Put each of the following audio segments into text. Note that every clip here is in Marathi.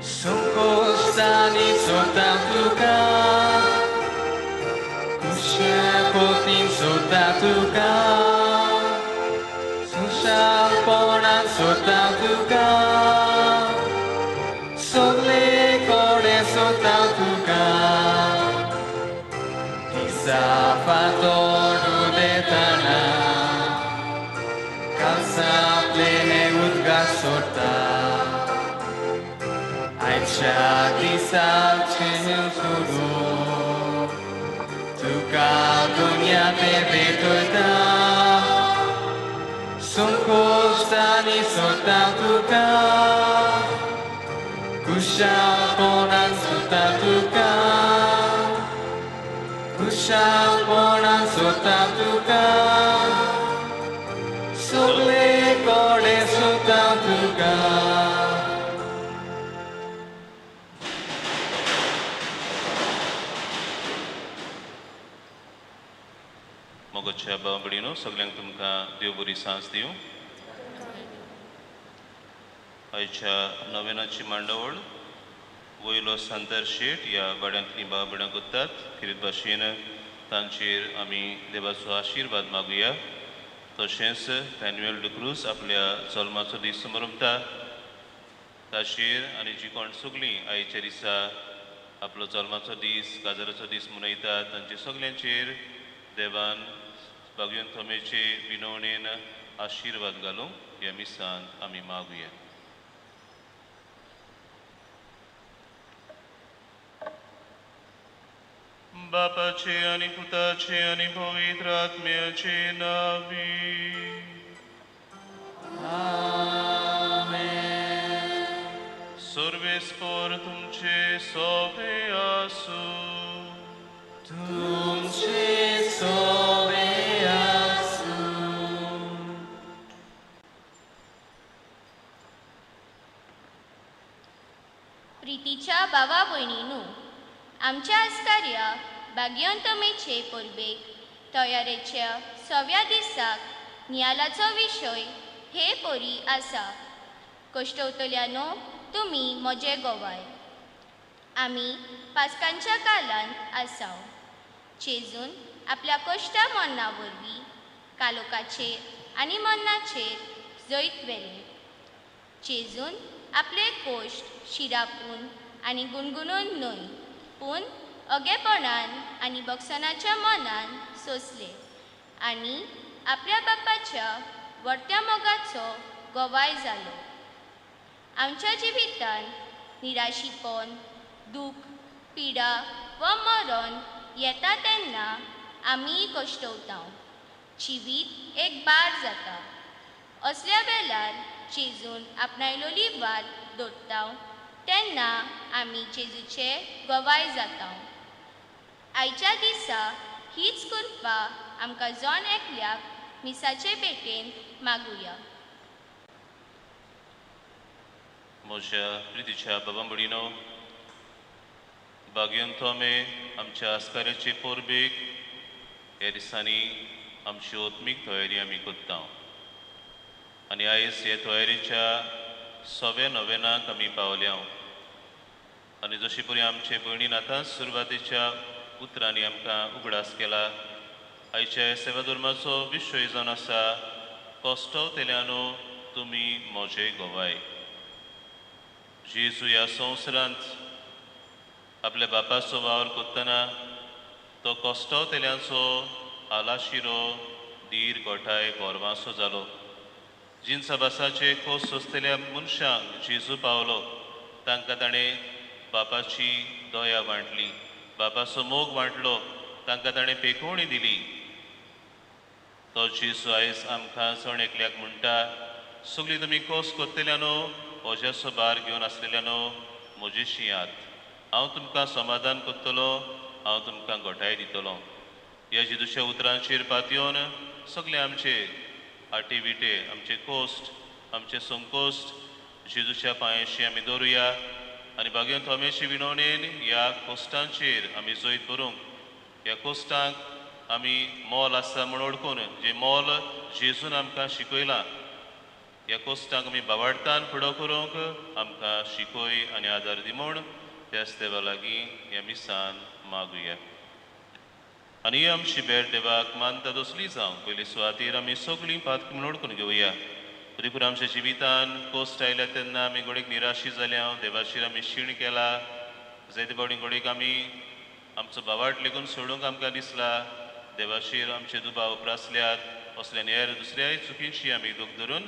संकोष्टानि सोता तुका कुशपोतीं सोता तुका सुशापोणां सोता तुका सगळे कोडे सोता तुका दिसा फातोर उदेताना कासापलेले उदकां सोता आयच्या दिसाचें सोडून तुका दुनिया ते भेटयता संकोष्टांनी सोदता तुका कुशाळपणान सोदता तुका कुशाळपणान सोदता तुका सगळे कोडे सोदता तुका मोगोच्या बावबडीनो सगळ्यांक तुमकां देव बरी सांज दिवं. आयच्या नवेनाची मांडावळ वयलो सांतार शेट ह्या वाड्यांतलीं बावबड्यांक उत्तात. खेरीत भाशेन तांचेर आमी देवाचो आशिर्वाद मागुया. तशेंच फॅन्युएल डिक्रूज आपल्या जल्माचो दीस मनयता. ताचेर आनी जी कोण सगळीं आयच्या दिसा आपलो जल्माचो दीस काजाराचो दीस मनयतात तांचे सगळ्यांचेर देवान भगवंत थोमेचे विनवणेन आशिर्वाद घालूं ह्या मिसांत आमी मागुया. बापाचे आनी पुताचे आनी पवित्र आत्म्याचे नावी सर्वेस्पर तुमचे सोबे आसू. तुमचे सोबे आसू. प्रितीच्या भावा भयणींनो, आमच्या आस्कार्या भाग्यंतमेचे परबेक तयारेच्या 6व्या दिसाक नियालाचो विशय हे परी आसा. कश्टवतल्यानो तुमी म्हजे गोवाय. आमी पास्कांच्या कालांत आसाव. जेजून आपल्या कश्टा मन्ना वरवीं कालोकाचेर आनी मन्नाचेर जैत वेले. जेजून आपले कोश्ट शिरापून आनी गुणगुणून न्हय पूण ओगेपणान आनी बक्षणाच्या मनान सोंसले आनी आपल्या बापाच्या वर्त्या मोगाचो गोवाय जालो. आमच्या जिवितान निराशीपण दूख पिडा व मरण येता तेन्ना आमी कश्टवतां. जिवीत एक बार जाता. असल्या वेळार जेजून आपणायलोली वाट दोत्ता तेन्ना आमी जेजूचे गोवाय जाता. आयच्या दिसा हीच कृपा आमकां जोन एकल्याक मिसाचे पेटेन मागुया. म्हज्या प्रितीच्या बाबांबडीनो, भाग्यंत थोमे आमच्या आस्काऱ्याचे परबेक ह्या दिसांनी आमची ओत्मीक तयारी आमी करता. आनी आयज हे तयारीच्या 6व्या नोवेनाक आमी पावल्या. आनी जशी परी आमचे भयणीन आतांच सुरवातेच्या उतरांनी आमकां उगडास केला. आयच्या सेवा धर्माचो विशय जावन आसा कश्टवतल्यानो तुमी म्हजे गोवाय. जेजू ह्या संवसारांत आपल्या बापाचो वावर करतना तो कश्टवतल्यांचो आलाशिरो धीर गोठाय गोरवांचो जालो. जिन्साबासाचे खोस सोंसतल्या मनशांक जेजू पावलो. तांकां ताणें बापाची दया वांटली, बापाचो मोग वांटलो, तांकां ताणें पेखवणी दिली. तो जेजू आयज आमकां चण एकल्याक म्हणटा, सगळीं तुमी खोस करतल्यानो ओज्याचो भार घेवन आसलेल्यानो म्हजेशी यात. हांव तुमकां समाधान करतलो, हांव तुमकां घोटाय दितलो. ह्या जेजूच्या उतरांचेर पातयेवन सगळे आमचे आटे विटे, आमचे कोश्ट, आमचे संकोश्ट जेजूच्या पांयाशी आमी दवरुया आनी भाग्यंत थोमेची विनवणेन ह्या कोश्टांचेर आमी जैत भरूंक, ह्या कोश्टांक आमी मोल आसा म्हूण ओळखून जे मोल जेजून आमकां शिकयलां ह्या कोस्टाक आमी बावाडतान फुडो करूंक आमकां शिकोय आनी आदार दी म्हूण त्याच देवा लागीं ह्या मिसान मागुया. आनी ही आमची भेट देवाक मानता दसली जावं पयली सुवातेर आमी सगळीं पातकी म्हणून ओळखून घेवया. देखून आमच्या जिवितान कोस्ट आयल्या तेन्ना आमी घडीक निराशी जाल्या, देवाचेर आमी शीण केला, जायते फावटी घडीक आमी आमचो बावाट लेगून सोडूंक आमकां दिसला, देवाचेर आमचे दुबाव उपरासल्यात, असल्यान हेर दुसऱ्याय चुकींची आमी दूख धरून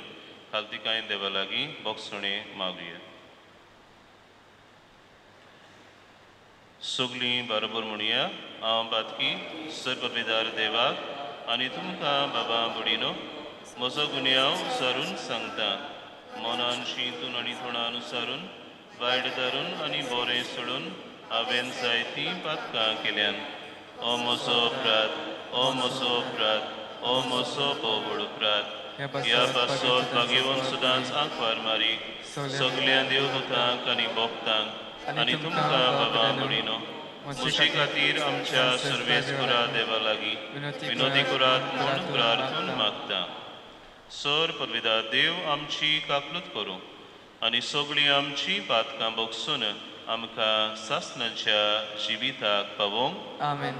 खालतिकाय देवा लागीं बोगसणे मागुया. सगळीं बरोबर म्हणुया. हांव बातकी सर्वपिदार देवाक आनी तुमकां बाबा बुडीनो म्हजो गुन्यांव विचारून सांगता. मनान चिंतून आनी तोंडान विचारून वायट धरून आनी बरें सोडून हांवें जायतीं पातकां केल्यान. ओ म्हजो अपराध, ओ म्हजो अपराध, ओ म्हजो बोवड अपराध. ह्या पासत भाग्यवन सुदांच आंखवार मारी सगळ्या देवदूतांक आनी भक्तांक आनी तुमकां बाबा बुडीनो मुशी खातीर आमच्या सर्वेस्परा देवा लागीं विनोदी करात म्हूण प्रार्थून मागता. सर पदवीदार देव आमची काकलूत करूं आनी सगळीं आमची पातकां बोगसून आमकां सासणाच्या जिविताक पावोवंक. आमेन.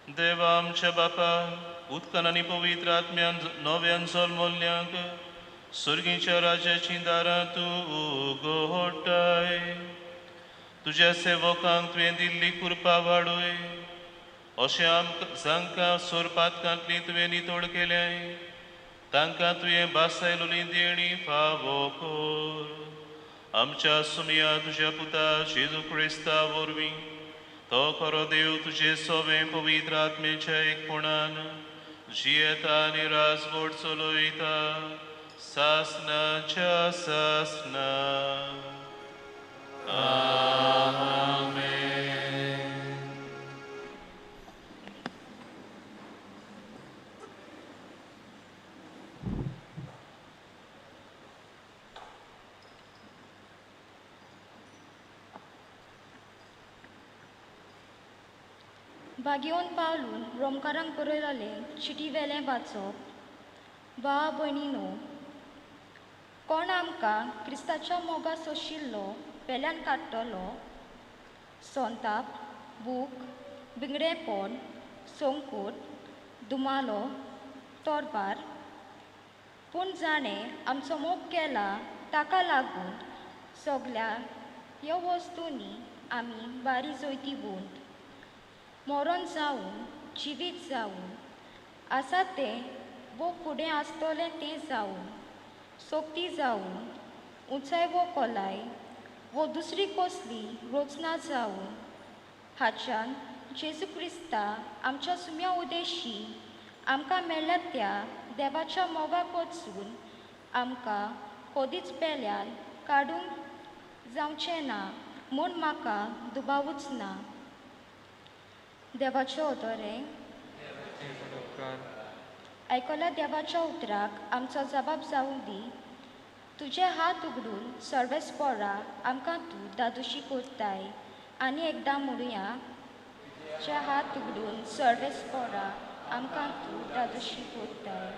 देवा आमच्या बापा उदकान आनी पवित्र आत्म्यान नव्यान जल्मल्ल्यांक सुर्गीच्या राज्याची दारां तूं उगडटाय. तुज्या सेवकांक तुवें दिल्ली कृपा वाडूय. अशें जांकां सोरपातकांतली तुवें नितोड केल्याय तांकां तुवें बासायलोली देणी फावो कर. आमच्या सुमया तुज्या पुता जेजू क्रिस्ता वरवीं तो खरो देव तुजे सोबें पवित्र आत्मेच्या एकपणान जियेता आनी राजवट चलयता सासणाच्या सासणा. आमेन. बागेवन पावलून रोमकारांक बरयलें चिटी वेलें वाचप. भावा भयणीनो, कोण आमकां क्रिस्ताच्या मोगा सोशिल्लो वेल्यान काडटलो? संताप, भूक, बिगडेपण, संकट, दुमालो, तोरबार. पूण जाणें आमचो मोग केला ताका लागून सगळ्या ह्या वस्तूंनी आमी बारी जोयती बुंद. मरण जावं जिवीत जावं आसा तें वो फुडें आसतलें तें जावं सोक्ती जावं उंचाय वो कोलाय वो दुसरी कसली रोचना जावं हाच्यान जेजू क्रिस्ता आमच्या सुम्या उदेशी आमकां मेळ्ळ्या त्या देवाच्या मोगाक वचून आमकां कधीच पेल्यान काडूंक जावचें ना म्हूण म्हाका दुबावूच ना. देवाचे उतरें आयकल्या देवाच्या उतराक आमचो जबाब जावूं दी. तुजे हात उगडून सर्वेस्परा आमकां तूं दादोशी करताय. आनी एकदां म्हणुया, तुजे हात उगडून सर्वेस्परा आमकां तूं दादोशी करताय.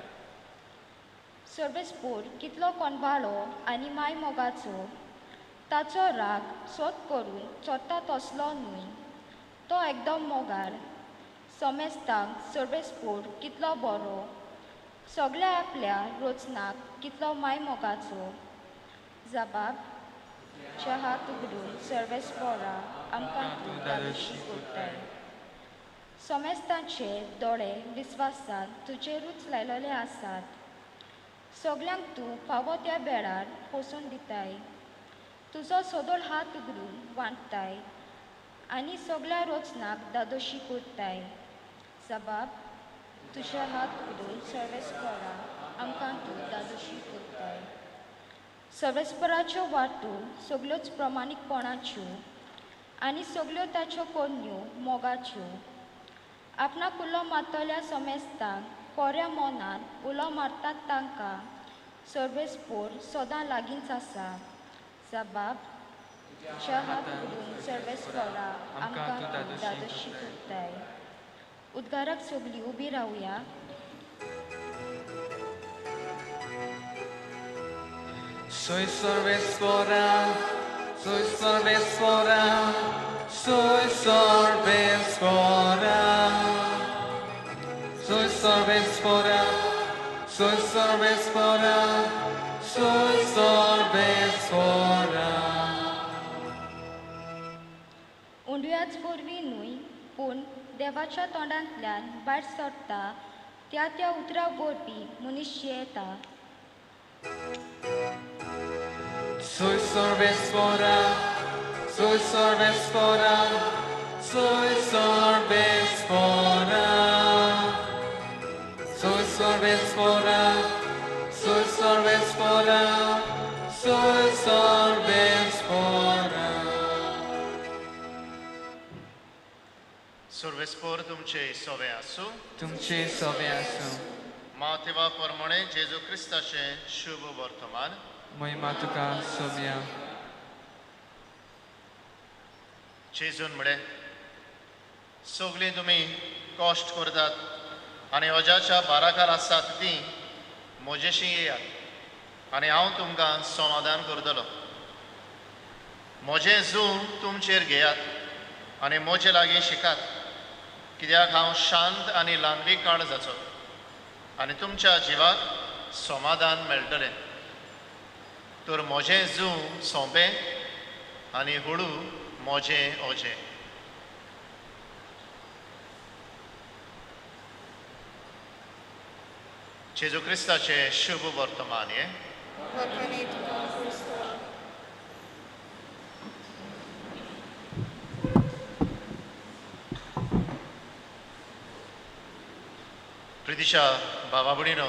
सर्वेस्पोर कितलो कोणबाळो आनी माय मोगाचो ताचो राग सोद करून चोडटा तसलो न्हय. तो एकदम मोगार समेस्तांक सर्वेस्पोर कितलो बरो सगळ्या आपल्या रोचनाक कितलो माय मोगाचो. जबाब तुझे हात उगडून सर्वेस्परा आमकां तूं दादोशी कोत्ताय. समेस्तांचे दोळे विस्वासान तुजेरूच लायलेले आसात. सगल्यांक तूं फावो त्या बेळार पोसून दिताय. तुजो सोदोळ हात उगडून वांटताय आनी सगळ्या रोचनाक दादोशी कोत्ताय. जबाब तुझे हात उगडून सर्वेस्परा आमकां तूं दादोशी कोत्ताय. सर्वेस्पराच्यो वाटून सगल्योच प्रमाणीकपणाच्यो आनी सगल्यो ताच्यो कोन्यो मोगाच्यो. आपणाक उलो मारतल्या समेस्तांक कोऱ्या मोनान उलो मारतात तांकां सर्वेस्पोर सदां लागींच आसा. जबाब तुझे हात उगडून सर्वेस्परा आमकां तूं दादोशी कोत्ताय. उद्गाराक सगळीं उबी रावया. Soy sorbespora, soy sorbespora, soy sorbespora, soy sorbespora, soy sorbespora, soy sorbespora. उंडयाच पोरवी न्हय पूण देवाच्या तोंडांतल्यान भायर सरता त्या त्या उतरां बोरपी मनीस येता. Soy sorbespora, soy sorbespora, soy sorbespora, soy sorbespora, soy sorbespora, soy sorbespora. सर्वेस्पोर तुमचे सोवे आसूं. तुमचे सोबे आसूं. मातेवा प्रमाणे जेजू क्रिस्ताचे शुभ वर्तमान. महिमा तुका सोम्या. जेजून म्हळे सगळीं तुमी कश्ट करतात आनी अजाच्या बाराकार आसात ती म्हजेशी येयात आनी हांव तुमकां समाधान करतलो. म्हजें जूं तुमचेर घेयात आनी म्हजे लागीं शिकात, कित्याक हांव शांत आनी ल्हानविकाण जाचो आनी तुमच्या जिवाक समाधान मेळटलें. तर म्हजें जूं सोंपें आनी हळू म्हजें ओजें. जेजू क्रिस्ताचे शुभ वर्तमान हे. प्रितीशा भावा भयणीनो,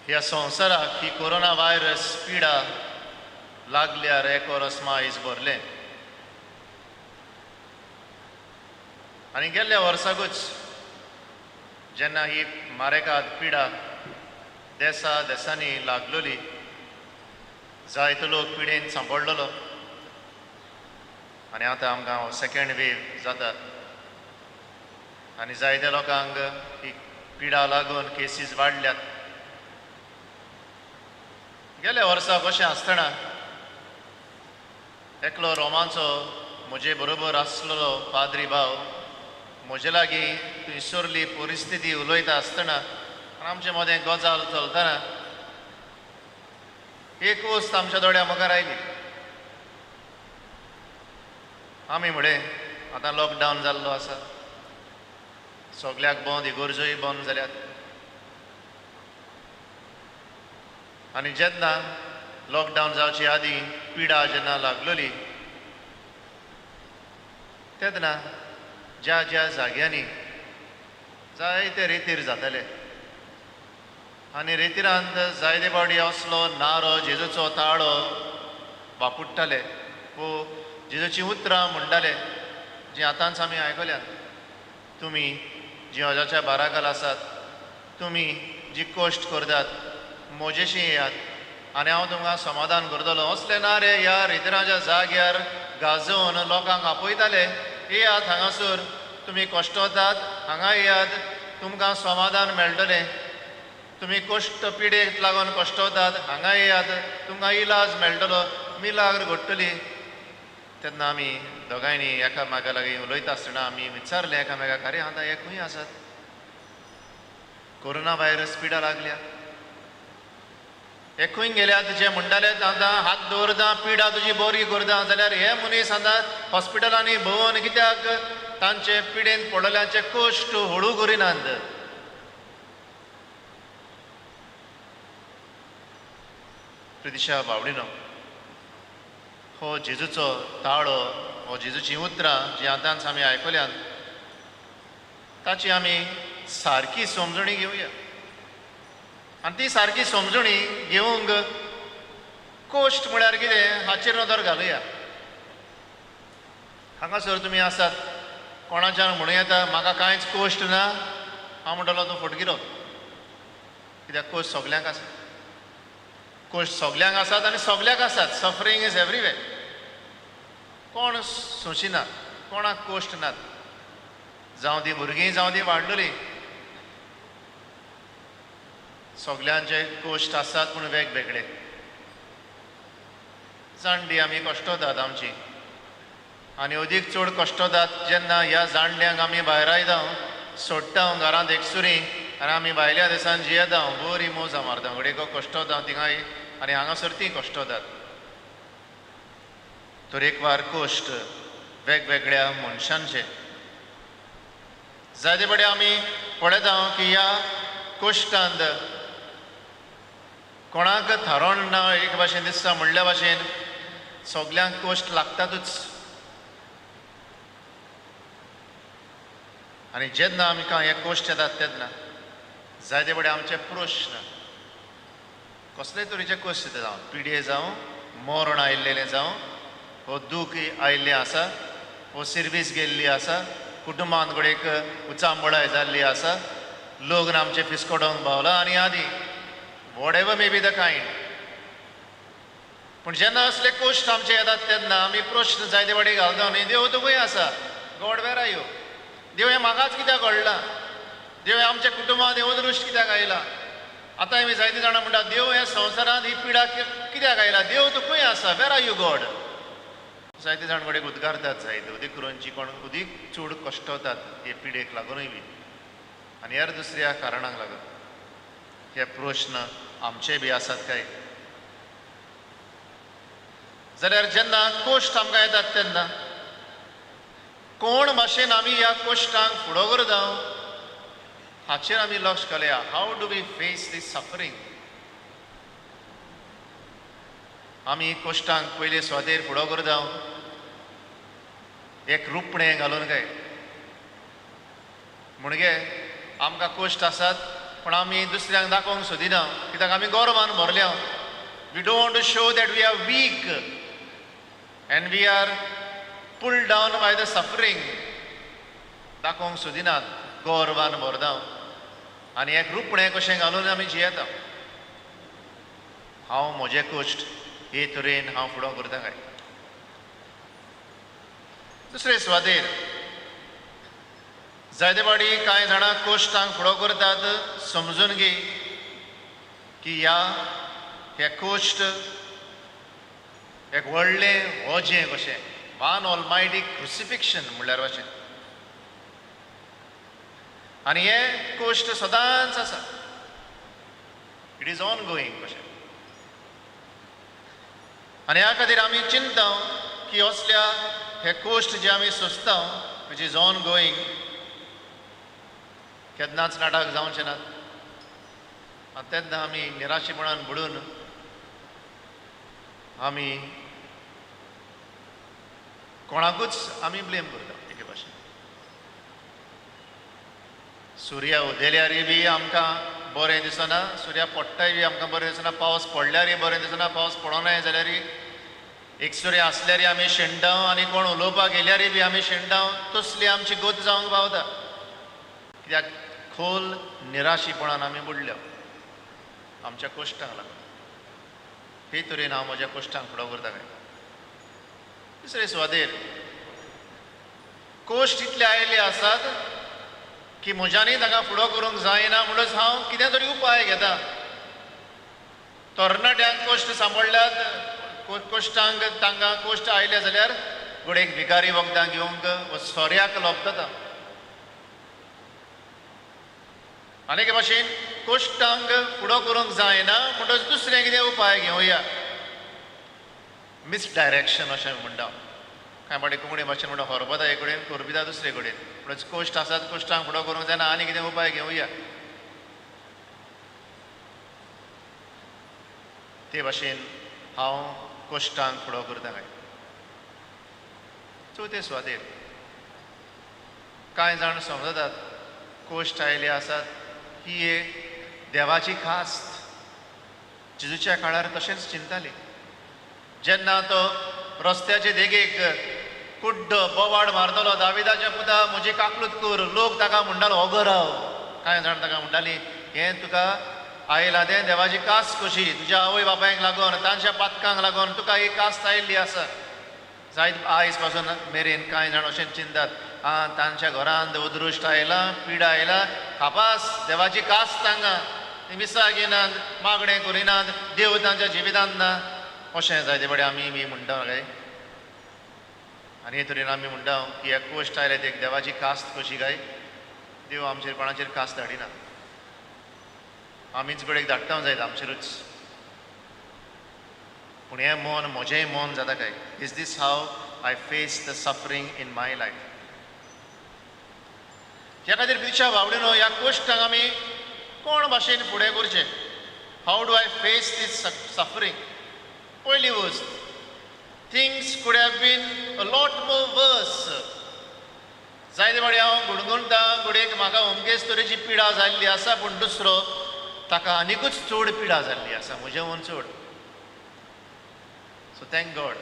ह्या संवसाराक ही कोरोना व्हायरस पिडा लागल्यार एक वर्स मायज भरलें आनी गेल्ल्या वर्साकूच जेन्ना ही मारेकाद पिडा देसा देसांनी लागलोली, जायतो लोक पिडेन सांपडलेलो आनी आतां आमकां सेकेंड वेव जाता आनी जायत्या लोकांक ही पिडा लागून केसीस वाडल्यात. गेल्या वर्सा कशें आसतना एकलो रोमांचो म्हजे बरोबर आसलेलो पाद्री भाव म्हजे लागीं थंयसरली परिस्थिती उलयता आसतना आनी आमचे मदें गजाल चलतना एक वस्त आमच्या दोळ्या मुखार आयली. आमी म्हळें आतां लॉकडावन जाल्लो आसा, सगल्याक बंद, इगर्जोय बंद जाल्यात आनी जेन्ना लॉकडावन जावचे आदीं पिडा जेन्ना लागलोली तेन्ना ज्या ज्या जाग्यांनी जायते रेतीर जाताले आनी रेतिरांत जायते फावटी असलो नारो जेजूचो ताळो वापुट्टाले वो जेजूची उतरां म्हणटाले जीं आतांच आमी आयकल्यात. तुमी जीं अजाच्या बाराकाल आसात, तुमी जी कश्ट करतात, म्हजेशी येयात आनी हांव तुमकां समाधान करतलो. असले ना रे ह्या रेतिराच्या जाग्यार गाजोवन लोकांक आपयताले. येयात हांगासर, तुमी कश्टतात, हांगा येयात, तुमकां समाधान मेळटलें. तुमी कश्ट पिडेक लागून कश्टतात, हांगा येयात, तुमकां इलाज मेळटलो, मिलाग्र घडटली. तेन्ना आमी दोगांयनी एकामेका लागीं उलयता आसतना आमी विचारलें एकामेकाक, आरे आतां हे खंय आसात? कोरोना व्हायरस पिडा लागल्या. हे खंय गेल्या तुजे म्हणटाले आतां हात दवरता पिडा तुजी बरी करता जाल्यार हे मनीस आतां हॉस्पिटलांनी भोंवन कित्याक तांचे पिडेन पडल्याचे कश्ट हळू करिनात. प्रितिशा बावडीनो, हो जेजूचो ताळो, हो जेजूची उतरां जी आतांच आमी आयकल्यात ताची आमी सारकी समजणी घेवया. आनी ती सारकी समजणी घेवंक कश्ट म्हळ्यार कितें हाचेर नदर घालुया. हांगासर तुमी आसात, कोणाच्यान म्हणूं येता म्हाका कांयच कश्ट ना, हांव म्हणटलो तूं फटगिरो. कित्याक कश्ट सगल्यांक आसा, कश्ट सगल्यांक आसात आनी सगल्यांक आसात. Suffering is everywhere. कोण सोंशिनात, कोणाक कश्ट नात. जावं ती भुरगीं जावं ती वाडलेलीं, सगल्यांचे कश्ट आसात पूण वेगवेगळे. जाणटी आमी कश्टतात आमची, आनी अदीक चड कश्टतात जेन्ना ह्या जाणट्यांक आमी भायर आयता सोडटा घरांत एकसुरी आनी आमी भायल्या देशांत जियेता बरी मोजा मारता. घडये कश्टता थिंगाय आनी हांगासर तीं कश्टतात. तरेकवार कश्ट वेगवेगळ्या मनशांचे. जायते बडे आमी पळयता की ह्या कश्टांत कोणाक थारोन ना एक भाशेन दिसता म्हणल्या भाशेन सगल्यांक कश्ट लागतातूच. आनी जेन्ना आमकां हे कश्ट येतात तेन्ना जायते बडे आमचे प्रश्न, कसले तरेचे कश्ट जावं, पिडे जावं, मरण आयिल्लें जावं, हो दूख आयिल्लें आसा, हो सर्वीस गेल्ली आसा, कुटुंबान कडेक उचांबळाय जाल्ली आसा, लग्न आमचे फिस्कोडोवन पावला आनी आदी whatever may be the kind. पूण जेन्ना असले कश्ट आमचे येतात तेन्ना आमी प्रश्न जायते वाटे घालता न्ही, देव तूं खंय आसा, गॉड वेर आर यू. देव हें म्हाकाच कित्याक घडलां, देव आमच्या कुटुंबांत देव दृश्ट कित्याक आयला. आतां आमी जायतीं जाणां म्हणटात देव ह्या संवसारांत ही पिडा कित्याक आयला, देव तूं खंय आसा, वेर आर यू गॉड. जायते जाण कडेन उद्गारतात, जायते अदीक करून जी कोण अदीक चड कश्टतात हे पिडेक लागूनय बी आनी हेर दुसऱ्या कारणांक लागून. हे प्रश्न आमचे बी आसात काय? जाल्यार जेन्ना कश्ट आमकां येतात तेन्ना कोण भाशेन आमी ह्या कश्टांक फुडो करता हाचेर आमी लक्ष घालया. हाव do we face this suffering. आमी कश्टांक पयले स्वादेर फुडो करता एक रुपणें घालून काय म्हणजे आमकां कश्ट आसात पूण आमी दुसऱ्यांक दाखोवंक सोदिना कित्याक आमी गोरवान भरल्या. We don't want to show that we are weak and we are pulled down by the suffering. दाखोवंक सोदिनात, गोरवान भरता आनी एक रुपणें कशें घालून आमी जियेता. हांव म्हजे कश्ट हे तरेन हांव फुडो करता काय. दुसरे सुवातेर जायते फावटी कांय जाणां कश्टांक फुडो करतात समजून घे की हे कश्ट एक व्हडलें वजें कशें, वन ऑलमायटी क्रुसिफिक्शन म्हणल्यार अशें. आनी हे कश्ट सदांच आसा, इट इज ऑन गोईंग कशें. आनी ह्या खातीर आमी चिंतता की असल्या हे कश्ट जे आमी सोंसता वीच इज ऑन गोईंग केन्नाच नाटक जावचें नात. आनी तेन्ना आमी निराशेपणान बुडून आमी कोणाकूच आमी ब्लेम करता एके भाशेन. सुर्या उदेल्यारय बी आमकां बरें दिसना, सुर्या पडटाय बी आमकां बरें दिसना, पावस पडल्यारय बरें दिसना, पावस पडोनाय जाल्यारय एक सुर्या आसल्यारय आमी शेणटा आनी कोण उलोवपाक येयल्यारय बी आमी शेणटा. तसली आमची गत जावंक पावता कित्याक खोल निराशीपणान आमी बुडल्या आमच्या कश्टांक लागून. हे तरेन हांव म्हज्या कश्टांक फुडो करता काय. दुसरे सुवातेर कश्ट इतले आयिल्ले आसात की म्हज्यानी ताका फुडो करूंक जायना म्हणून हांव कितें तरी उपाय घेता. तरणाट्यांक कश्ट सांपडल्यात, कश्टांक तांकां कश्ट आयले जाल्यार घोडेक भिकारी वखदां घेवंक सोऱ्याक लोबतता. आनी एके भाशेन कोश्टांक फुडो करूंक जायना म्हणटच दुसरें कितें उपाय घेवया. मिसडायरेक्शन अशें म्हणटा. कांय फावटी कोंकणी भाशेन म्हणटा हरबता एक कडेन करपिता दुसरे कडेन. म्हणून कोश्ट आसात कोश्टांक फुडो करूंक जायना आनी कितें उपाय घेवया. ते भाशेन हांव कोश्टांक फुडो करता काय. चवथे सुवातेर कांय जाण समजतात कोश्ट आयले आसात ही एक देवाची खास्त. जेजूच्या काळार तशेंच चिंताले. जेन्ना तो रस्त्याचे देगेक कुड्ड बोवाड मारतलो दाविदाच्या पुता म्हजी काकलूत कर लोक ताका म्हणटालो ओगो राव. कांय जाण ताका म्हणटाली हें तुका आयला तें देवाची कास्त कशी तुज्या आवय बापायक लागून तांच्या पातकांक लागून तुका ही कास्त आयिल्ली आसा. जायत आयज पासून मेरेन कांय जाण अशें चिंतात तांच्या घरांत उदृश्ट आयला पिडा आयला खापास देवाची कास्त तांकां मिसा घेनात मागणें करिनात देव तांच्या जिवितांत ना अशें जायते बडे आमी म्हणटा काय. आनी हे तरेन आमी म्हणटा की एक कोश्ट आयले ते देवाची कास्त कशी काय. देव आमचेर कोणाचेर कास्त धाडिना. आमीच कडेन धाडटा जायत आमचेरूच. पूण हें मन म्हजेंय मन जाता काय. Is this how I face the suffering in my life. ह्या खातीर पिच्या बावडीनो ह्या कोश्टांक आमी कोण भाशेन फुडें करचें. हाव do I face this suffering. पयली वस्त थिंग्स कुड have been a lot more वर्स. जायते फावटी हांव गुणगुणटा घडयेक म्हाका अमकेच तरेची पिडा जाल्ली आसा पूण दुसरो ताका आनिकूच चड पिडा जाल्ली आसा म्हजेवन चड. So thank God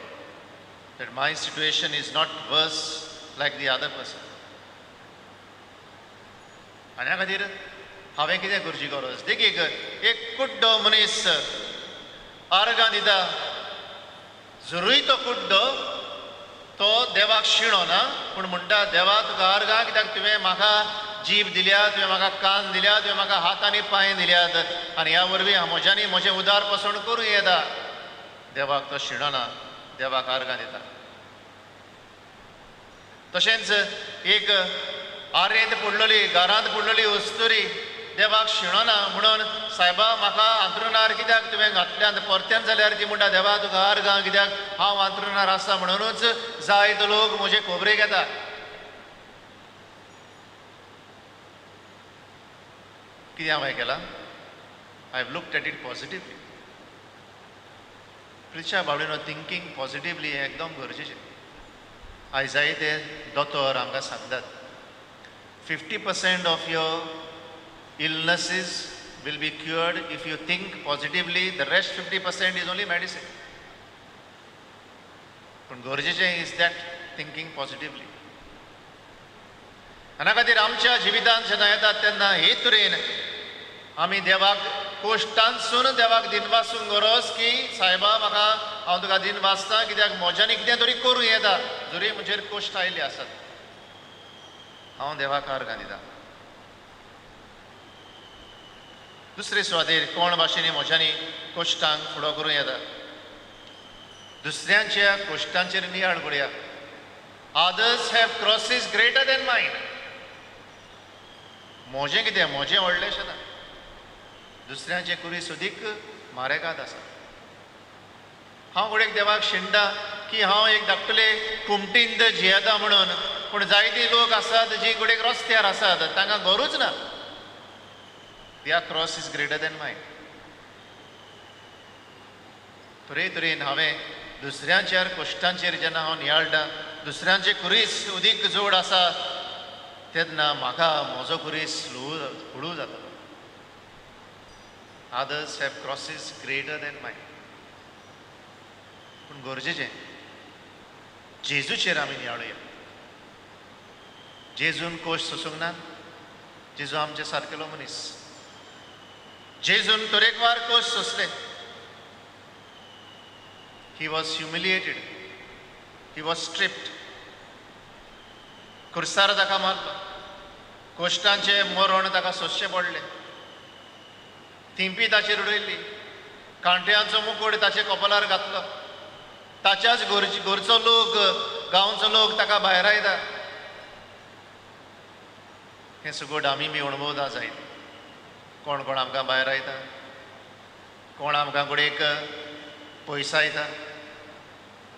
that my situation is not वर्स लायक दी अदर पर्सन. आनी ह्या खातीर हांवें कितें करची गरज. देखीक एक कुड्डो मनीस आर्गां दिता जरूय तो कुड्डो तो देवाक शिणो ना पूण म्हणटा देवा तुका आर्गां कित्याक तुवें म्हाका जीब दिल्या तुवें म्हाका कान दिल्या तुवें म्हाका हात आनी पांय दिल्यात आनी ह्या वरवीं हांव म्हज्यानी म्हजें उदार पसण करूं येता. देवाक तो शिणना देवाक आर्गां दिता. तशेंच एक आरेंत पडलेली घरांत पडलेली वस्तुरी देवाक शिणना म्हणून सायबा म्हाका अंथरुणार कित्याक तुवें घातल्यान परत्यान जाल्यार ती म्हणटा देवा तुका आर्गां कित्याक हांव अंथरुणार आसा म्हणूनच जायतो लोक म्हजे खोबरेक येता. कितें हांवें केलां. I have looked at it positively. प्रिच्या बावडीनो थिंकींग पॉझिटिवली हें एकदम गरजेचें. आयज जायते दोतोर आमकां सांगतात 50% of your illnesses will be cured if you think positively. The rest 50% is only medicine. पण गरजेचें is that thinking positively. आनी खातीर आमच्या जिवितांत जेन्ना येतात तेन्ना हे तरेन आमी देवाक कोश्टांतसून देवाक दिनवासूंक गरज की सायबा म्हाका हांव तुका दिन वाचतां कित्याक म्हज्यानी कितें तरी करूं येता जरी म्हजेर कोश्ट आयिल्ले आसात. हांव देवाक आर्गां दितां. दुसरे सुवातेर कोण भाशेनी म्हज्यानी कोश्टांक फुडो करूं येता. दुसऱ्यांच्या कोश्टांचेर नियाळ करुया. Others have crosses greater than mine. म्हजें कितें म्हजें व्हडलेंशें ना. दुसऱ्यांचे कुरीस सुदीक म्हारगाद आसा. हांव घडयेक देवाक शिणटा की हांव एक धाकटले कुमटींत जियेता म्हणून पूण जायती लोक आसात जी घडयेक रस्त्यार आसात तांकां गरूच ना. Their cross is greater than mine. तरेन हांवें दुसऱ्यांचेर कोश्टांचेर जेन्ना हांव नियाळटा दुसऱ्यांचे कुरीस उदीक जोड आसा तेन्ना म्हाका म्हजो कुरीस हळू जाता. Others have crosses greater than mine. पूण गरजेचें जेजूचेर आमी नियाळुया. जेजून कोश्ट सोसूंक ना. जेजू आमचे सारकेलो मनीस. जेजून तरेकवार कोश्ट सोंसले. He was humiliated. He was stripped. खुर्सार ताका मारलो. कोश्टांचे मरण ताका सोंसचें पडलें. थिंपी ताचेर उडयल्ली. कांट्यांचो मुकुट ताचे कपलार घातलो. ताच्याच घरचो लोक गांवचो लोक ताका भायर आयता. हें सगळें आमी बी अणभवता जायत. कोण कोण आमकां भायर आयता, कोण आमकां कुडीक पयसो येता,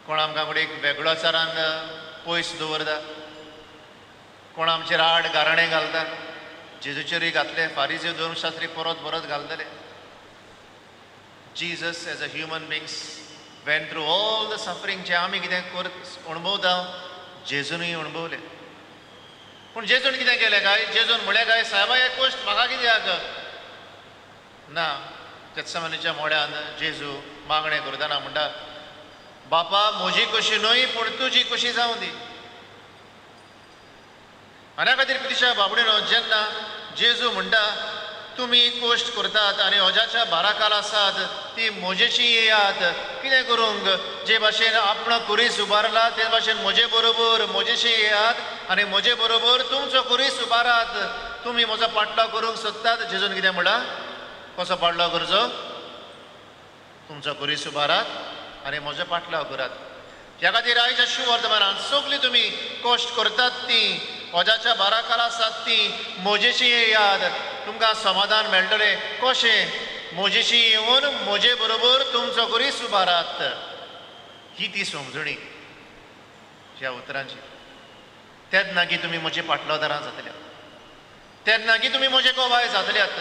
कोण आमकां कुडीक वेगळो तरान पयस दवरता, कोण आमचेर आड गाराणें घालता. जेजूचेरूय घातले, फारिजी धर्मशास्त्री परत परत घालतले. Jesus as a human beings went through all the suffering जे आमी कितें अणभवता जेजूनय अणभवले. पूण जेजून कितें केलें काय, जेजून म्हळें काय सायबा एक गोश्ट म्हाका कित्याक ना. गेत्सेमनेच्या मोड्यान जेजू मागणें करतना म्हणटा, बापा म्हजी कशी न्हय पूण तुजी कशी जावं दी. आनी खातीर कितें बाबडीनो, जेन्ना जेजू म्हणटा तुमी कोश्ट करतात आनी ओजाच्या बाराकाल आसात ती म्हजेशी येयात, कितें करूंक जे भाशेन आपण कुरीस उबारला ते भाशेन म्हजे बरोबर म्हजेशी येयात आनी म्हजे बरोबर तुमचो कुरीस उबारात. तुमी म्हजो पाटलाव करूंक सोदतात. जेजून कितें म्हणटा, कसो पाटलाव करचो, तुमचो कुरीस उबारात आनी म्हजो पाटलाव करात. ह्या खातीर आयच्या शुवर्तमानान सगळीं तुमी कोश्ट करतात ती ओजाच्या बाराकाल आसात ती म्हजेशी येयात, तुमकां समाधान मेळटलें. कशें, म्हजेशी येवन म्हजे बरोबर तुमचो कुरीस उबारात. ही ती समजणी ह्या उतरांची. तेन्ना की तुमी म्हजी पाटलावदारां जातल्यात, तेन्ना की तुमी म्हजे गोवाय जातल्यात,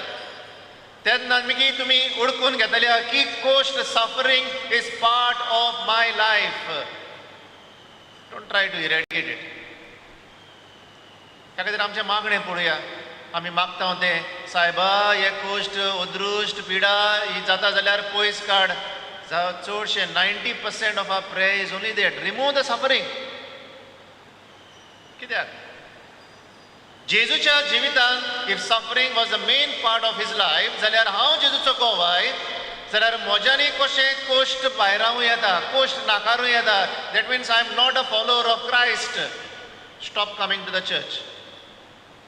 तेन्ना की तुमी ओळखून घेतल्या की कोश्ट suffering is part of my life. Don't try to eradicate it. त्या खातीर आमचें मागणें पळोवया. आमी मागता तें, सायबा हे कोश्ट अदृश्ट पिडा ही जाता जाल्यार पयस काड. चडशे 90% of our prayer is only that, remove the suffering. कित्याक जेजूच्या जिवितांत if suffering was the main part of his life जाल्यार हांव जेजूचो गोवाय जाल्यार म्हज्यानी कशें कोश्ट भायरावूं येता, कोश्ट नाकारूं येता. That means I am not a follower of Christ. Stop coming to the church.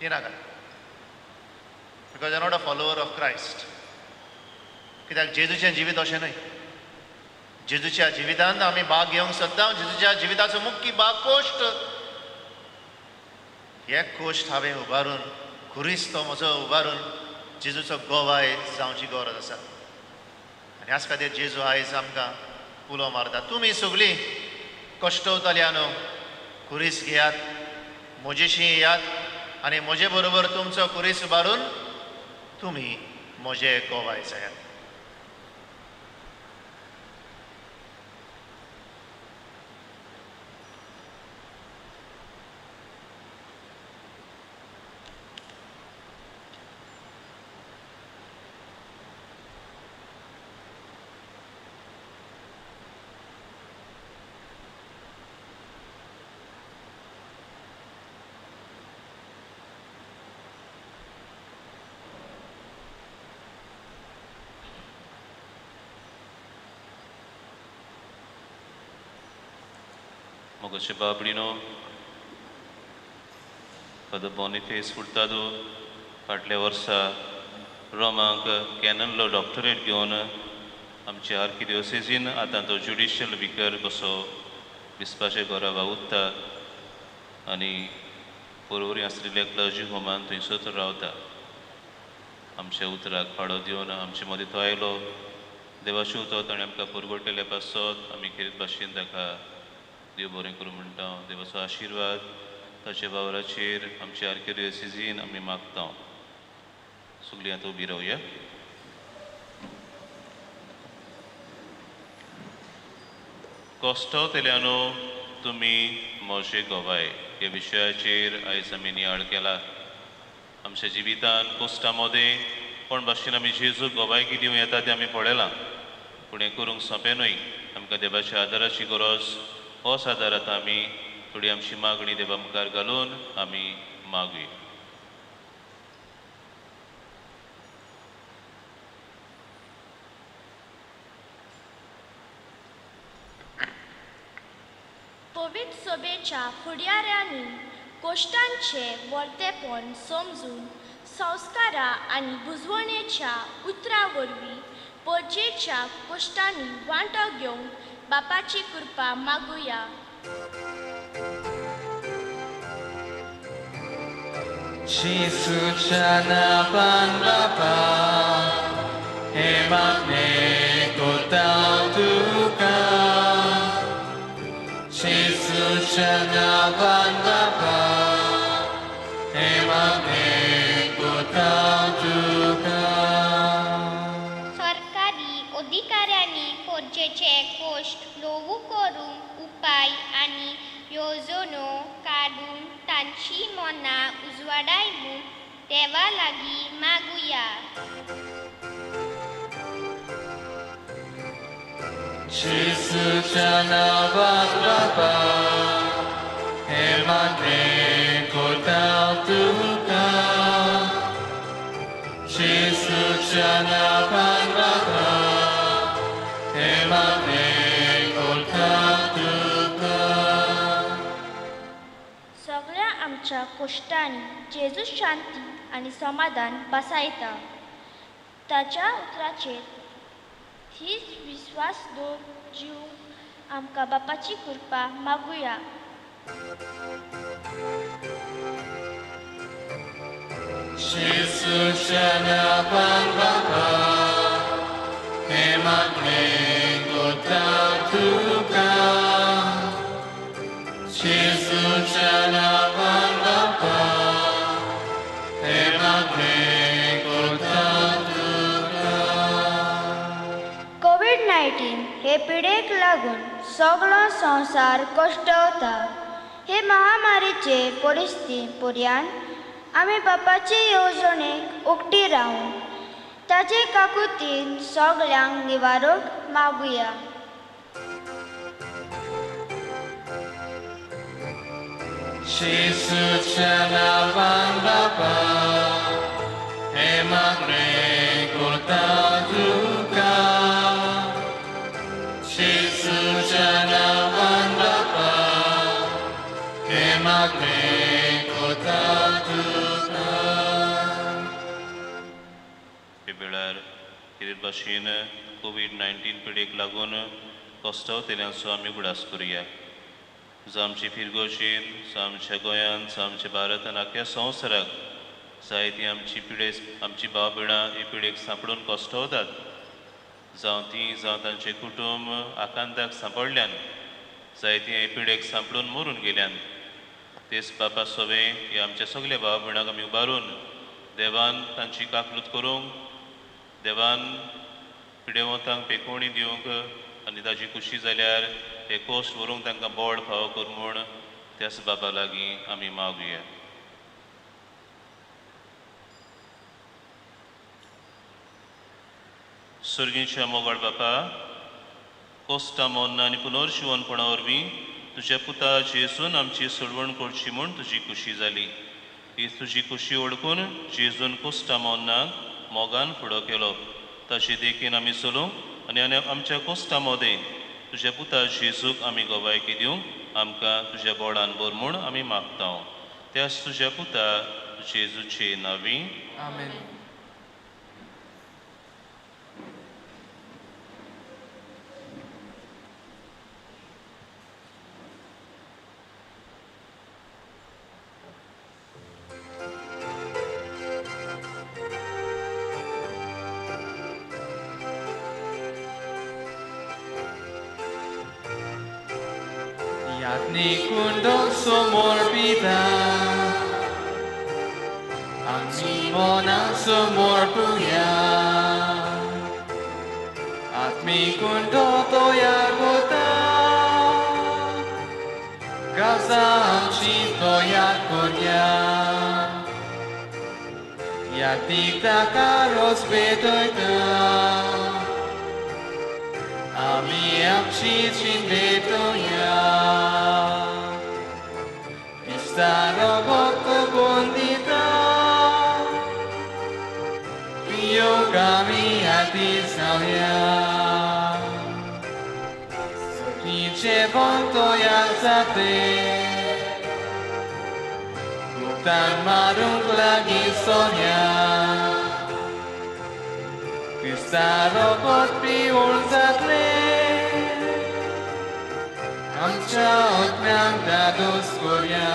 येनाका, because I not a follower of Christ. कित्याक जेजूचें जिवीत अशें न्हय. जेजूच्या जिवितांत आमी भाग घेवंक सोदता. जेजूच्या जिविताचो मुख्य भाग कोश्ट. हे कोश्ट हांवें उबारून, खुरीस तो म्हजो उबारून जेजूचो गोवाय जावची गरज आसा. आनी ह्याच खातीर जेजू आयज आमकां उलो मारता, तुमी सगळीं कश्टवतल्यानो खुरीस घेयात, म्हजेशी येयात आनी म्हजे बरोबर तुमचो कुरीस उबारून तुमी म्हजे गोवाय जायात. मोगोचे बाबडीनो, फादर बॉनिफेस फुर्तादो फाटल्या वर्सा रोमाक कॅननलो डॉक्टरेट घेवन आमचे आर्किडिओसेसीन आतां तो ज्युडिशियल विकर कसो विस्पाचे घरा वावुरता आनी परवरी आसलेल्या क्लर्जी होमान थंयसर रावता. आमच्या उतराक फाळो दिवन आमचे मदीं तो आयलो. देवाशी तो ताणें आमकां परगडलेल्या पासत आमी खेरीत भाशेन ताका देव बरें करूं म्हणटा. देवाचो आशिर्वाद ताच्या वावराचेर आमच्या आर्किडिओसेसीन आमी मागता. सगळीं आतां उबी रावया. कश्टवतल्यानो तुमी म्हजे गोवाय ह्या विशयाचेर आयज आमी नियाळ केला. आमच्या जिवितांत कोश्टा मदें कोण भाशेन आमी जेजू गोवाय दिवं येता तें आमी पळयलां. पूण हें करूंक सोंपें न्हय. आमकां देवाच्या आदाराची गरज. होच आदार आतां आमी थोडी आमची मागणी देवा मुखार घालून आमी मागुया. पवित्र सभेच्या फुडाऱ्यांनी कोश्टांचे वर्तेपण समजून संस्कारा आनी बुजवणेच्या उतरां वरवीं परजेच्या कोश्टांनी वांटो घेवंक बापाची कृपा मागुया. 지수자 나반 바바 해막내 꽃다두가 지수자 나반 바바 해막내 꽃다두가 सरकारी अधिकाऱ्यांनी फोर्जेचे कोश्ट लोवू करूंक उपाय आनी येवजण्यो काडून तांची मनां उजवाडाय म्हूण देवा लागीं मागुया. 지수자 나반 바바 해막내 꽃다두가 지수자 나반 바바 해막내 꽃다두가 सगळ्या आमच्या कोश्टांनी जेजू शांती आनी समाधान बसायता. ताच्या उतराचेर हीच विस्वास दवरून जीव आमकां बापाची कृपा मागुया. 지수자 나반 바바 해막내 꽃다두가 지수자 나반 바바 해막내 꽃다두가 कोविड-19 हे पिडेक लागून सगळो संवसार कश्टवता. हे महामारीचे परिस्थिती पर्यान आमी बापाचे येवजणेक उक्ती रावून ताचे काकुतीन सगळ्यांक निवारोक मागुया. 지수자 나반 바바 해막내 꽃다두가 지수자 나반 바바 해막내 꽃다두가 हे वेळार कितें भाशेन कोविड-19 पिडेक लागून कश्टावतेल्यांचो आमी उगडास करुया. जो आमचे फिरगोशीन जो आमच्या गोंयांत जो आमच्या भारतांत आख्या संवसाराक जायतीं आमची भाव भयणां हे पिडेक सांपडून कश्टावतात. जावं तीं जावं तांचे कुटुंब आकांताक सांपडल्यान जायतीं हे पिडेक सांपडून मरून गेल्यान तेच बापा सोबे हे आमच्या सगळ्या भाव भयणांक आमी उबारून देवान तांची काकलूत करूंक देवान पिडेवंतांक पेकोवणी दिवंक आनी ताची खुशी जाल्यार हे कोश्ट व्हरूंक तांकां बोड फावो कर म्हूण त्याच बाबा लागीं आमी मागुया. सर्गीच्या मोगाळ बापा कोस्टा मोन्ना आनी पुनर्जीवनपणा वरवीं तुज्या पुता जेजून आमची सोडवण करची म्हूण तुजी खुशी जाली. ही तुजी खुशी ओळखून जेजून कोस्टा मोन्नाक मोगान फुडो केलो. ताचे देखीन आमी चलूंक आनी आमच्या कोस्टा मोदें तुज्या पुता जेजूक आमी गोवायकी दिवंक आमकां तुज्या बोडान बोर म्हूण आमी मागता. त्याच तुज्या पुता जेजूचे नांवी आमेन. Yatnikundong sumorbida ang simonang sumorbuya at mikundo toyagota gaza ang chitoyakonya yatikta karos betoita Ami amcicin betoya Istaro boko bondita Iyo kami hati salya Sotice bonto yang sate Hutan marung lagi sonya Istaro bot piul zatle Amcha otmiam dados koria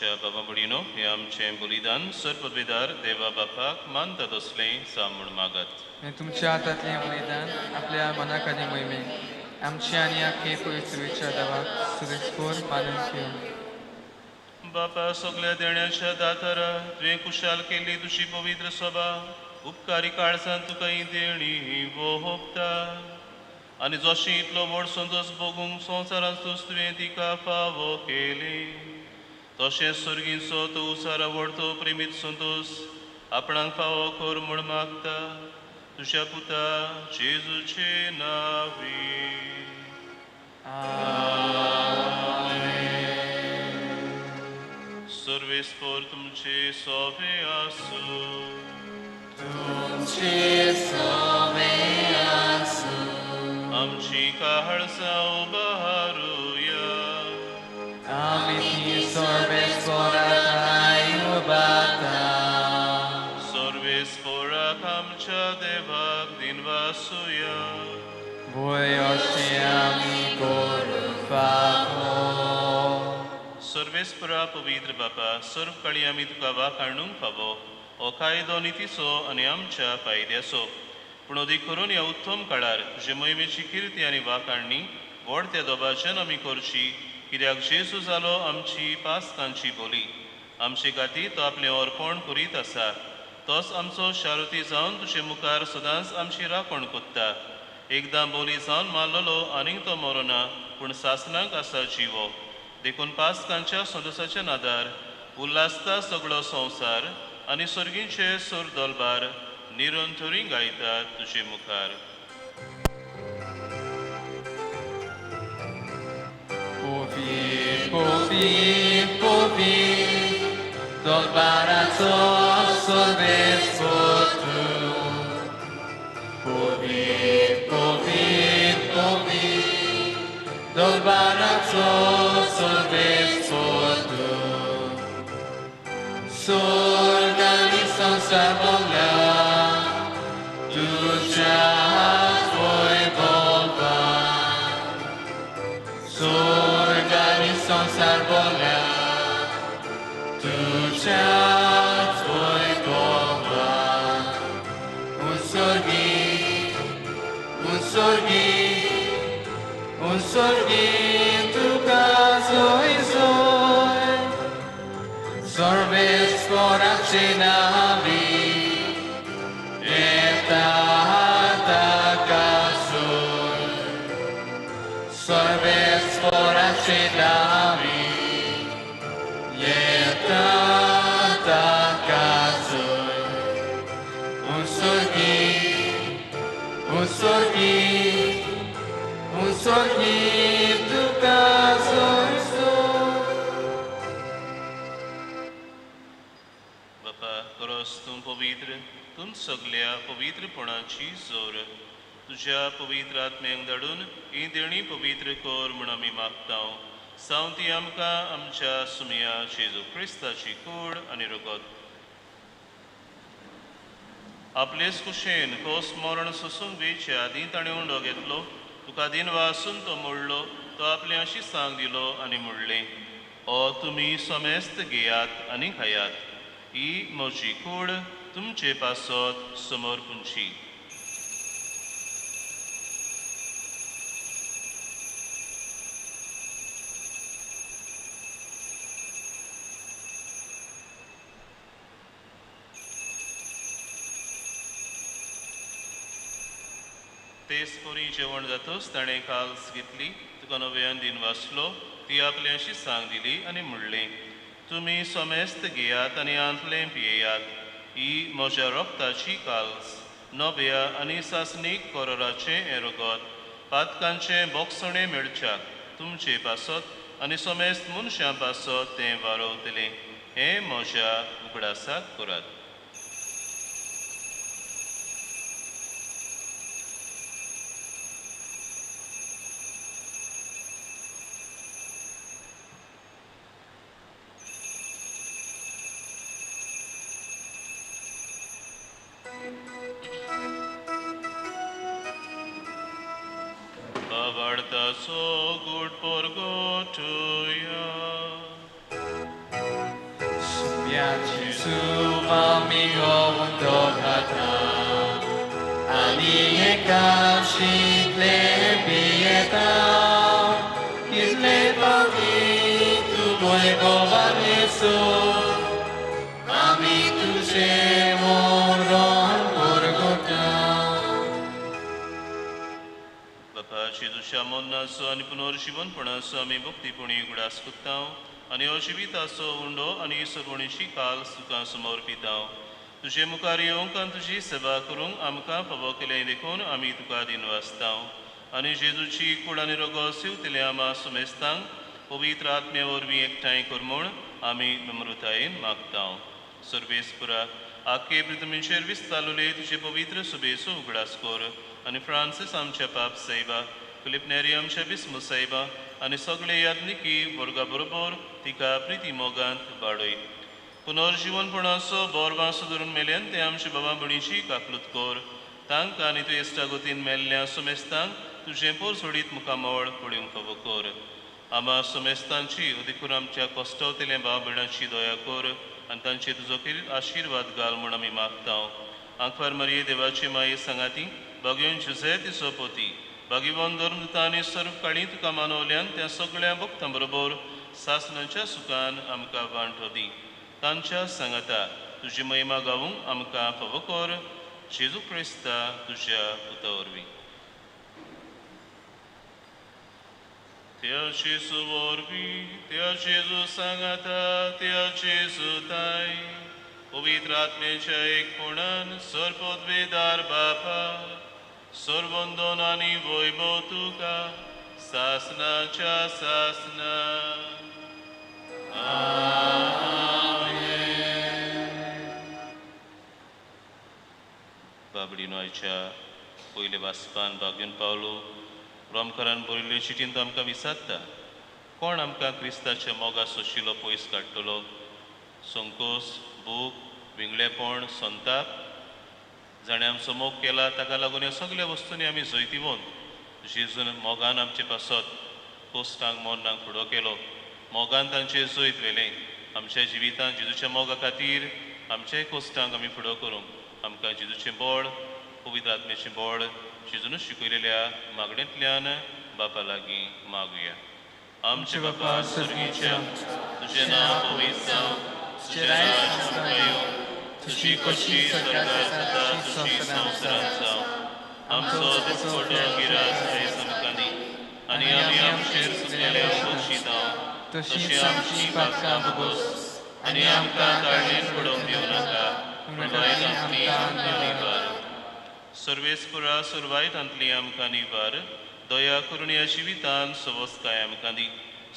मोशा बाबा बुडीनो हे आमचे बलिदान सर्पवेदार देवा बापाक मानता तसलें सामूळ मागात. हे तुमच्या हातातले बलिदान आपल्या मनाखाली मोहिमे आमची आणि आखे पवित्रेच्या देवाक सुरेस्कोर मानून घेऊन. बापा सगळ्या देण्याच्या दातारा तुवें कुशाल केल्ली तुजी पवित्र सभा उपकारी काळजांत तुका ही देणी भोगता आनी जशी इतलो व्हड संतोश भोगूंक संवसारांत तुवें तिका फावो केली तशें सर्गीचो तो उसारा व्हडतो प्रेमीत संतोश आपणाक फावो कर म्हूण मागता तुज्या पुता जेजूचे नांवी. सर्वेस्पर तुमचे सोबे आसूं. आमची काळजां उबारूया. आम्ही सर्वेस्पराक उबारता. सर्वेस्पराक आमच्या देवाक दिनवासुया. Voi अशें आमी करूंक फावो. सर्वेस्परा पवित्र बापा सर्व काळी आमी तुका वाखाणूंक फावो हो कायदो नितीचो आनी आमच्या फायद्याचो पूण अदीक करून ह्या उत्तम काळार तुजे मोहिमेची किर्ती आनी वाखाणणी व्हड त्या दोबाच्यान आमी करची कित्याक जेजू जालो आमची पासकांची बोली आमचे खातीर तो आपलें अर्पण करीत आसा तोच आमचो शारुती जावन तुजे मुखार सदांच आमची राखण कोत्ता. एकदां बोली जावन मारलेलो आनीक तो मरोना पूण सासनाक आसा जिवो देखून पासकांच्या संतोशाच्या नादार उल्हासता सगळो संवसार आनी सर्गींचे सूर दोलबार निरंतरी गायतात तुजे मुखार. Povir, povir, povir, dolbaraco sorvespor tu. Povir, povir, povir, dolbaraco sorvespor tu. S'organizam savolea, tu já foi voltar. S'organizam savolea, tu já foi voltar. Un sorghi, tu caso e soi. Sorves corace navi etata casoi. Sorves corace navi etata casoi. Un sorghi, tu caso e soi. बापा खरोच तूं पवित्र तूं सगळ्या पवित्रपणाची जोर तुज्या पवित्र आत्म्याक धाडून ही देणी पवित्र कर म्हूण आमी मागता. सावन ती आमकां आमच्या सुमया जेजू क्रिस्ताची कूड आनी रगत आपलेच कुशेन कोस मरण सोसूंक वेच्या आदीं ताणें उंडो घेतलो तुका दिन वासून तो मोडलो तो आपल्या शिसांक दिलो आनी मोडलें. हो तुमी समेस्त घेयात आनी खायात. ही म्हजी कूड तुमचे पासत समोर पुंची. तेच पोरी जेवण जातच ताणें काल्स घेतली तुका नव्यान दिन वाचलो ती आपल्या शिसांक दिली आनी म्हणलें तुमी समेस्त घेयात आनी आंतलें पियेयात. ही म्हज्या रोगताची काल्स नव्या आनी सासणीक कोरोराचें हें रगत पातकांचें बोगसणें मेळच्याक तुमचे पासत आनी समेस्त मनशां पासत तें वारवतलें. हें म्हज्या उगडासाक करात. Avartaso good porgotuya. या जेजू 마음이고 운동하다 아니 가시tle 비에다 kisle pagi tu luego vaneso ami tu se moron Bapa Jezusia monnaso ani punorshivan punaso ami bhakti puni gudas kuttao ani oshivitaso undo ani सर्वणीशी काल सुका समर्पिताव तुझे मुखार येवंक तुझी सेवा करूंक आमकां फावो केलें देखून आमी तुका दिन वाचताव आनी जेजूची कूड आनी रगत सिवतले आमा सुमेस्तांक पवित्र आत्मे वरवीं एकठांय कर म्हूण आमी नम्रतायेन मागताव सर्वेस्पुरा आख्खे पृथ्वीचेर विस्तारलेले तुजे पवित्र सुबेचो उगडास कर आनी फ्रांसीस आमच्या पाप सायबा फिलिप नेरी आमच्या बिस्मू सायबा आनी सगळे याज्ञिकी वर्गा बरोबर तिका प्रिती मोगांत वाडय पुनर्जीवनपणाचो बोर वांसो धरून मेल्यान ते आमच्या बाबा भणीची काकलूत कर तांकां आनी तूं इश्टागतीन मेल्ल्या सुमेस्तांक तुजें पोर सोडीत मुखामोळ पळोवंक फावो कर आमा सुमेस्तांची उदिक करून आमच्या कश्टावतल्या भाव भयणांची दया कर आनी तांचे तुजो आशिर्वाद घाल म्हूण आमी मागताव आंखवार मरिये देवाची माये सांगाती भगयोन जुझे तिचो पोती भागिवान धर्मदूतां आनी सर्व काळी तुका मानवल्यान त्या सगळ्या भक्तां बरोबर सासणाच्या सुखान आमकां वांटो दी तांच्या सांगाता तुजी महिमा गावूंक आमकां फावो कर जेजू क्रिस्ता तुज्या पुता वरवीं त्या जेजू वरवीं त्या जेजू सांगाता त्या जेजू ताय पवित्र आत्मेच्या एकपणान सर्वोद्वेदार बापा सर्वोंदोन आनी वैभव तुका सासनाच्या सासना बाबडीनो आयच्या पयले वाचपान भाग्यून पावलो रोमकारान बरयल्ले चिठींत आमकां विचारता कोण आमकां क्रिस्ताच्या मोगा सोशिलो पयस काडटलो संकोच भूक विंगलेपण संताप जाणें आमचो मोग केला ताका लागून ह्या सगळ्या वस्तूंनी आमी जैतिवून जेजून मोगान आमचे पासत कोस्टांक मोन्नांक फुडो केलो मोगान तांचें जैत वेलें आमच्या जिवितांत जेजूच्या मोगा खातीर आमच्याय कोस्टांक आमी फुडो करूंक आमकां जेजूचें बळ पवित्र आत्मेचें बळ जेजूनच शिकयलेल्या मागणेंतल्यान बापा लागीं मागुया आमचे बापा स्वर्गीच्या तुजें नांव पवित्र जावं तुजें राज आमकां येवं तुजी कशी स्वर्गांत जाता तशी संवसारांत जावं आमचो दिसपटो गिरास आयज आमकां दी आनी आमी आमचेर चुकलेल्यांक बक्षितांव तशी आमची पातकां भोगोस आनी आमकां काळजेन पडोवंक दिवं नाका पूण वायटांतली आमकां निवार सर्वेस्पुरा सर्वायतांतली आमकां निवार दया करून ह्या जिवितांत सवस्ताय आमकां दी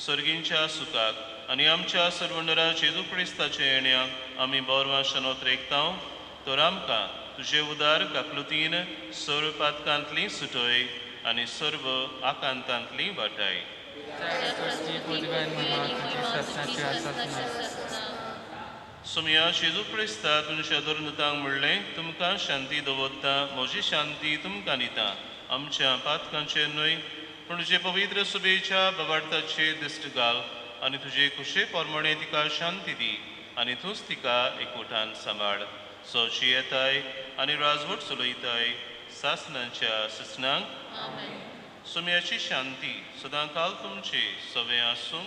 सर्गींच्या सुखाक आनी आमच्या सर्वंडरा जेजू क्रिस्ताच्या येण्याक आमी बोरवाशानोत रेखताव तर आमकां तुजे उदार काकलुतीन सर्व पातकांतली सुटय आनी सर्व आकांतांतली वाटाय सुमया जेजू क्रिस्ता तुमच्या धर्मतांक म्हणलें तुमकां शांती दवरता म्हजी शांती तुमकां दिता आमच्या पातकांचेर न्हय पूण तुजे पवित्र सुबेच्या बवाडताचेर दिश्ट घाल आनी तुजे कुशे पोरमणे तिका शांती दी आनी तूंच तिका एकवटान सांबाळ सोची येताय आनी राजवट चलयताय सासनांच्या सिसनांक सुम्याची शांती सदांकाल तुमचे सवे आसूं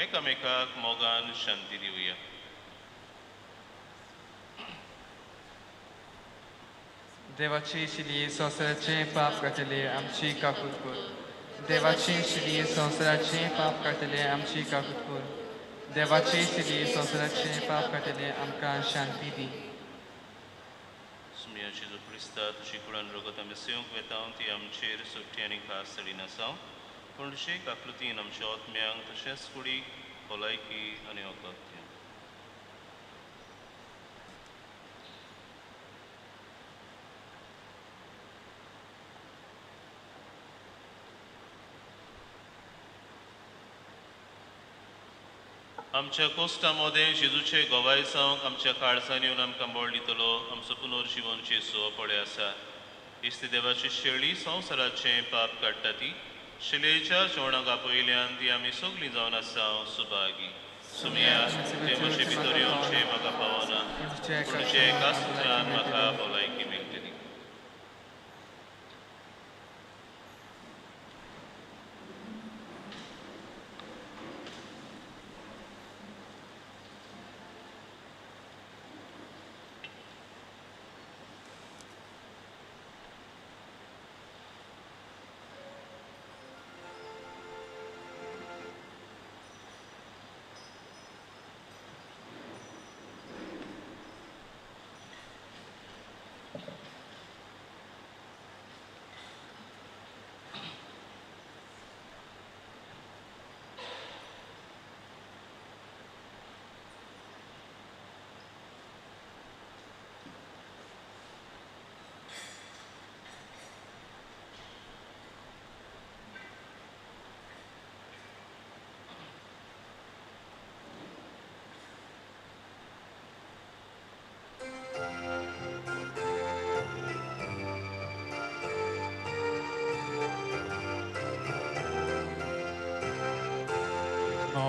एकामेकाक मोगान शांती दिवया देवाची शिली संवसाराचे पाप काडटले आमची काकूत कर देवाची शिली संवसाराचे पाप काडटले आमची काकूत कर देवाची शिली संवसाराचे पाप काडटले आमकां शांती दी सुम्या जेजू क्रिस्ता तुजी कुळान रगत आमी सेवंक वेता ती आमचेर सुट्टी आनी खास सडी नासाव पूण तुजे काकलुतीन आमच्या आत्म्यांक तशेंच कुडीक भलायकी आनी अगत्य आमच्या कोस्टामध्ये जेजूचे गोवाय जावंक आमच्या काळजान येवन आमकां बळ दितलो आमचो पुनर्जीवनचे सोपळे आसा इस्ती देवाची शेळी संवसाराचें पाप काडटा ती शिलेच्या जेवणाक आपयल्यान ती आमी सगळीं जावन आसा Subhagi Sumia, Temoshi Vitorion, Shema Capona, Produce Castian Macabola e Kimiltini.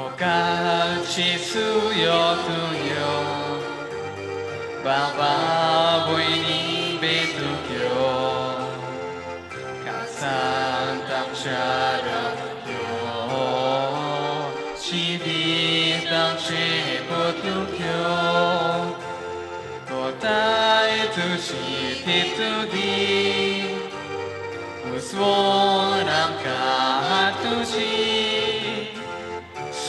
Mokachi suyo tuyo, Baba buini betukyo, Kasantam sharam yo, Chiditam shepotukyo, Kotai tushi titudi, Uswonam kahatushi,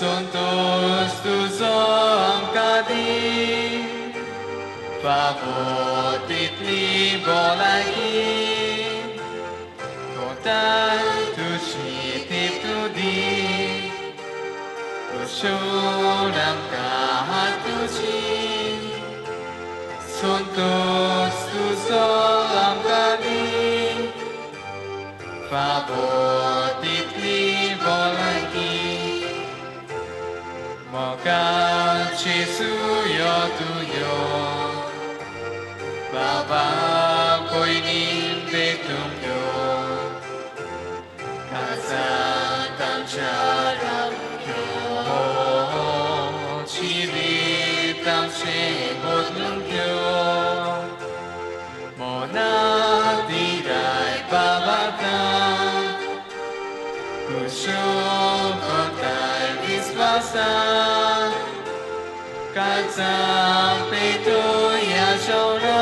Suntos tus amkadi, Favotit libolagi, Kotai tushitip tudi, Ushunam kahatushi, Suntos tus amkadi, Favotit libolagi, Mokachi suyo tuyo, Baba koinin betumyo, Kasantam sharam yo, Chivitam shepotumyo, Monatirai babatam, Kushokotai visvasa, Katsam peto yashona,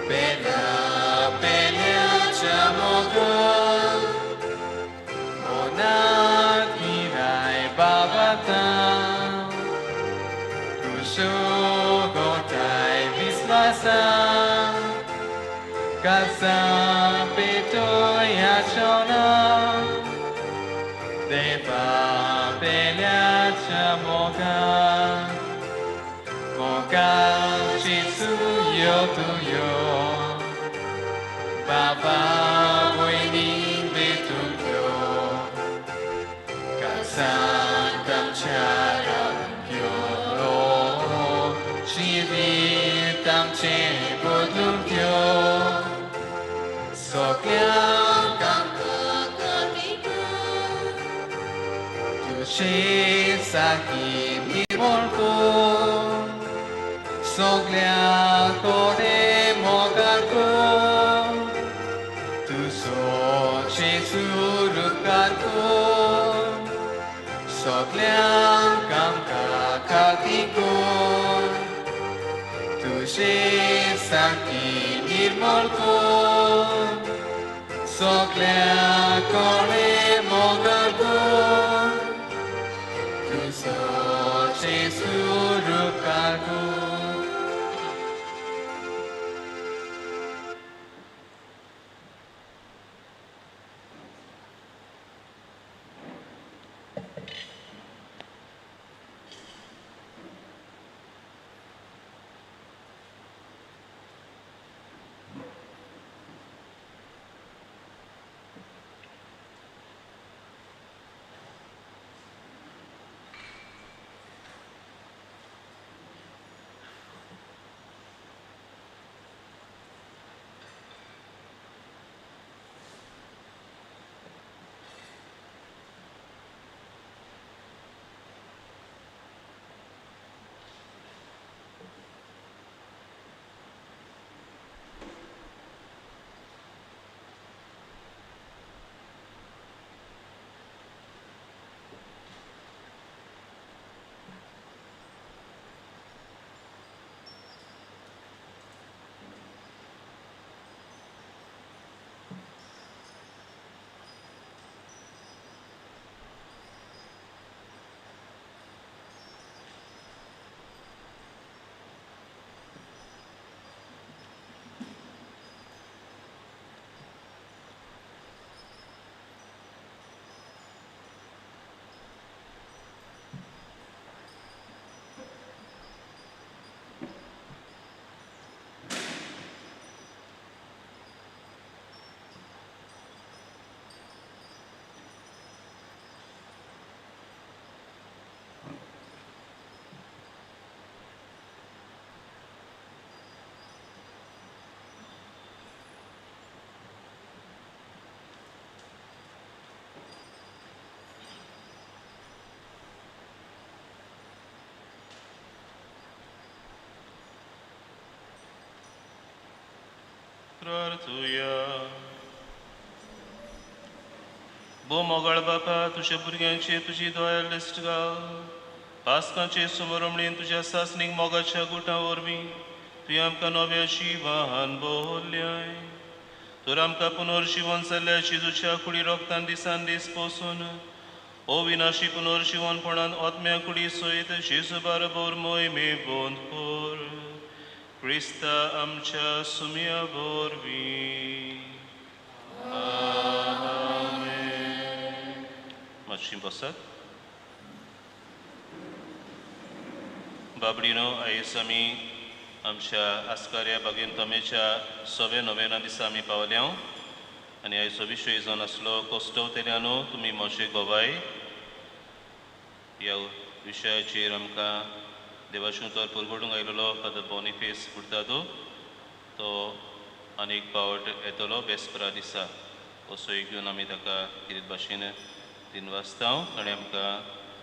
Pela pelya chamoga, Monatirai babatam, Kushokotai visvasa, Katsam peto yashona, Deva pelya chamoga, Mokachi suyo tuyo, Baba buini betukyo, Kasantam charam yo, Chivitam chepotukyo, Sokyam Tushi sakim imorko, Soglia kore mogako, Tu sochi surukako, Soglia kam kakatiko, Tushi sakim imorko, Soglia kore mogako, Sochi surukaku. प्रार्थुया. बो मोगाळ बापा, तुझ्या भुरग्यांचे तुझी दया लिस्ट घाल. पास्कांचे सुमरमणेन तुझ्या सासणीक मोगाच्या गुटा वरवीं तुवें आमकां नव्या जिवान भोवल्याय. तर आमकां पुनर्जीवन जाल्ल्या जेजूच्या कुडी रोगतान दिसान दीस पोसून अविनाशी पुनर्जीवनपणान आत्म्या कुडी सयत जेजू बाराबर मोहिमे बोंद कर. क्रिस्ता आमच्या सुमया वरवीं. आमेन. मातशी बसात. बाबडीनो, आयज आमी आमच्या आस्कार्या बागेन तमेच्या 9व्या दिसा आमी पावल्या आनी आयचो विशय जावन आसलो कोस्टवतेल्यानो तुमी मोशे गोवाय. ह्या विशयाचेर आमकां देवाशिवतार परगडूंक आयिल्लो फादर बॉनिफेस फुर्तादो तो आनीक पावट येतलो बेस्परा दिसा. असो एक घेवन आमी ताका कितें भाशेन दिनवासता. ताणें आमकां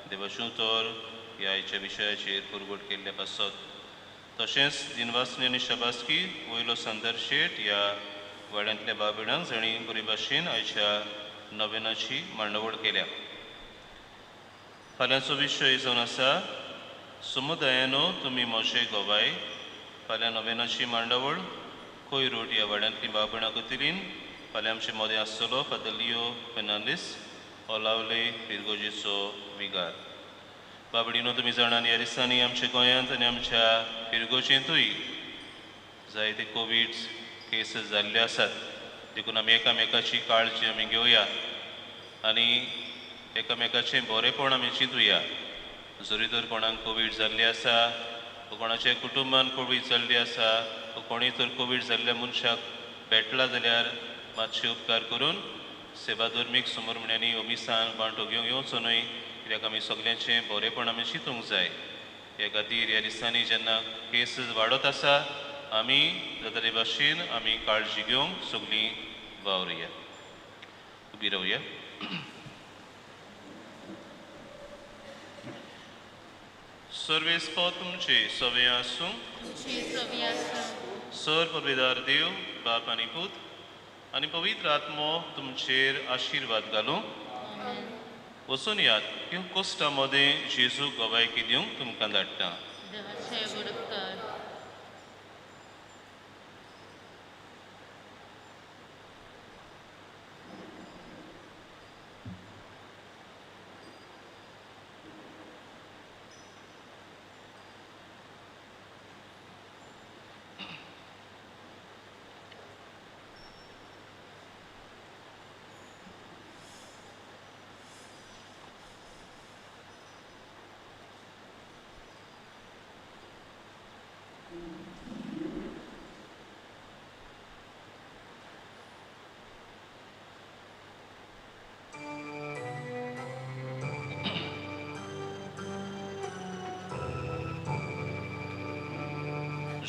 देवाशिवतार ह्या आयच्या विशयाचेर परगड केल्ल्या पासत. तशेंच दिनवासनी आनी शबासकी वयलो संदर्शेट ह्या वाड्यांतल्या बाबीणांक जाणी बरे भाशेन आयच्या नवेनाची मांडावळ केल्या. फाल्यांचो विशय जावन आसा समुदायानो तुमी मोशे गोवाय. फाल्यां नवेनाची मांडावळ कोयरोड ह्या वाड्यांतली बाबीणां कोतिलीन. फाल्यां आमचे मदें आसतलो फादर लिओ फेर्नांदीस ओलावले पिरगोजेचो विगार. बाबडीनो, तुमी जाणात ह्या दिसांनी आमच्या गोंयांत आनी आमच्या पिरगोजेंतूय जायते कोवीड केसीस जाल्ले आसात. देखून आमी एकामेकाची काळजी आमी घेवया आनी एकामेकाचें बरेंपण आमी चिंतुया. जरी तर कोणाक कोवीड जाल्ली आसा वा कोणाच्या कुटुंबान कोवीड जाल्ली आसा वा कोणी तर कोवीड जाल्ल्या मनशाक भेटला जाल्यार मातशे उपकार करून सेवाधर्मीक सुमरमण्यांनी हो मिसान वांटो घेवंक येवचो न्हय. कित्याक आमी सगल्यांचें बरेंपण आमी चिंतूंक जाय. ह्या खातीर ह्या दिसांनी जेन्ना केसीस वाडत आसा आमी जाता ते भाशेन आमी काळजी घेवंक सगळीं वावरुया. उबी रावया. सर्वेस्पो तुमचे सवे आसूं. सर पवित्र देव बाप आनी पूत आनी पवित्र आत्मो तुमचेर आशिर्वाद घालूं. वचून याद की कोस्टा मदें जेजू गोवायकी दिवंक तुमकां धाडटा.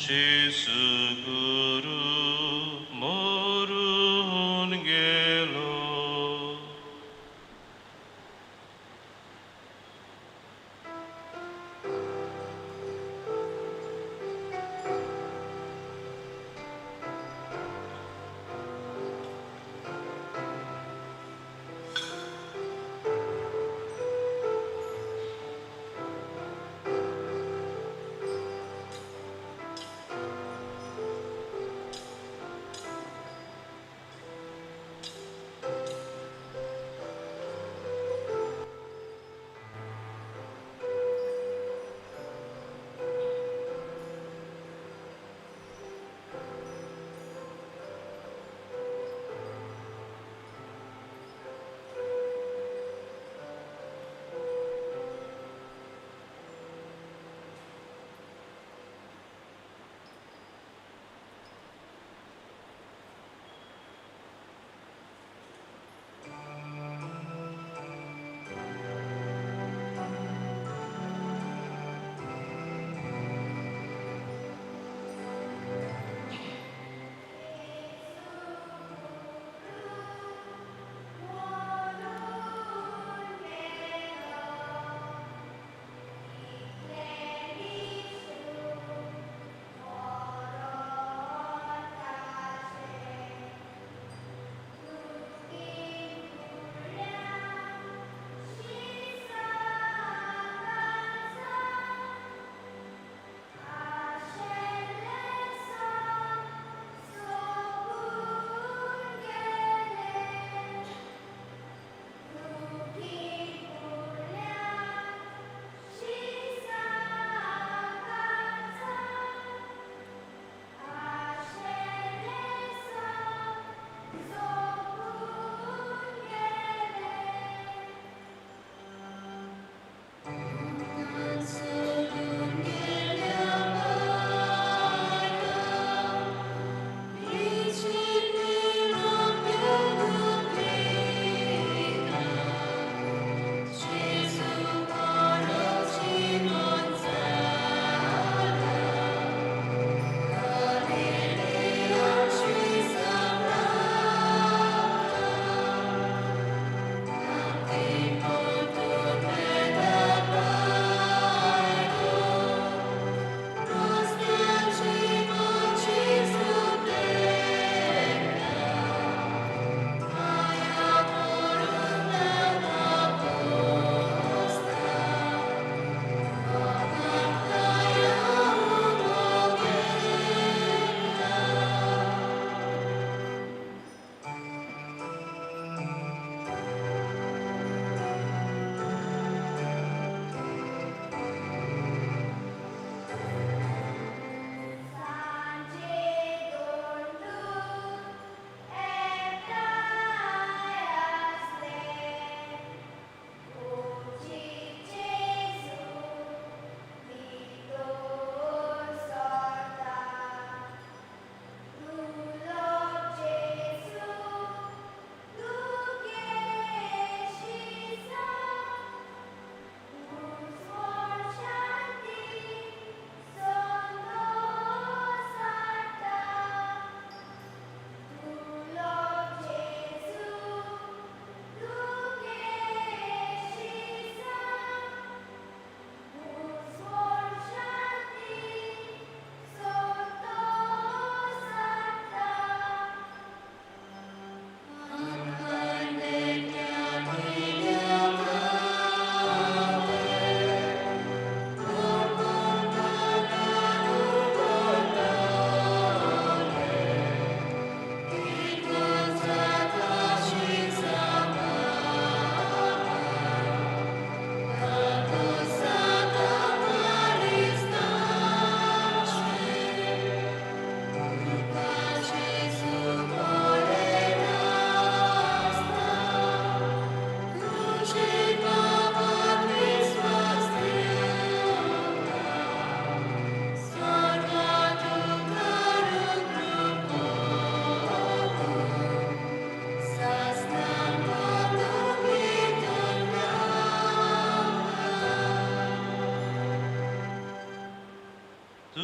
Jesu Guru morun gelo.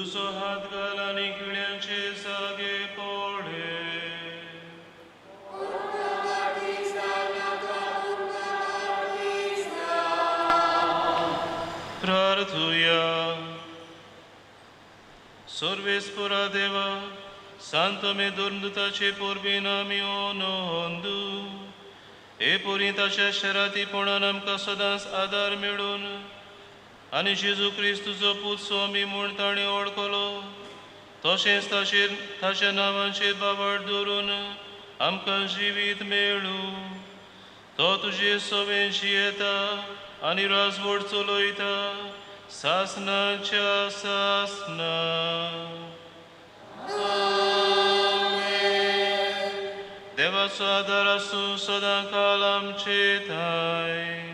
तुझो हात घाल आणि किड्यांचे जागे पोळे प्रार्थुया सर्वेस्परा देवा Santo me dormitace porbina mio nondu e porintaच्या शरातीपणान आमकां सदांच आदार मेळून आनी जेजू क्रिस्तूचो पूत स्वामी म्हूण ताणें ओळखलो तशेंच ताच्या नांवाचेर बाबाड दवरून आमकां जिवीत मेळूं तो तुजे सवेन जियेता आनी राजवट चलयता सासनाच्या सासना देवाचो आदार आसूं सदां काल आमचे थंय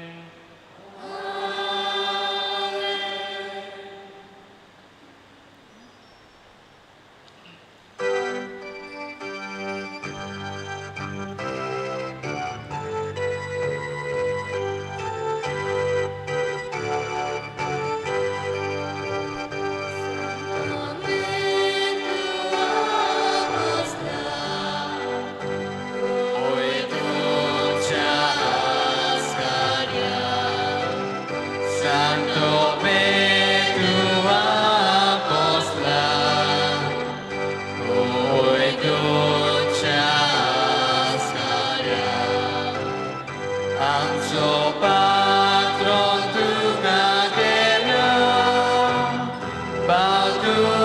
Patron tu ngageno, batu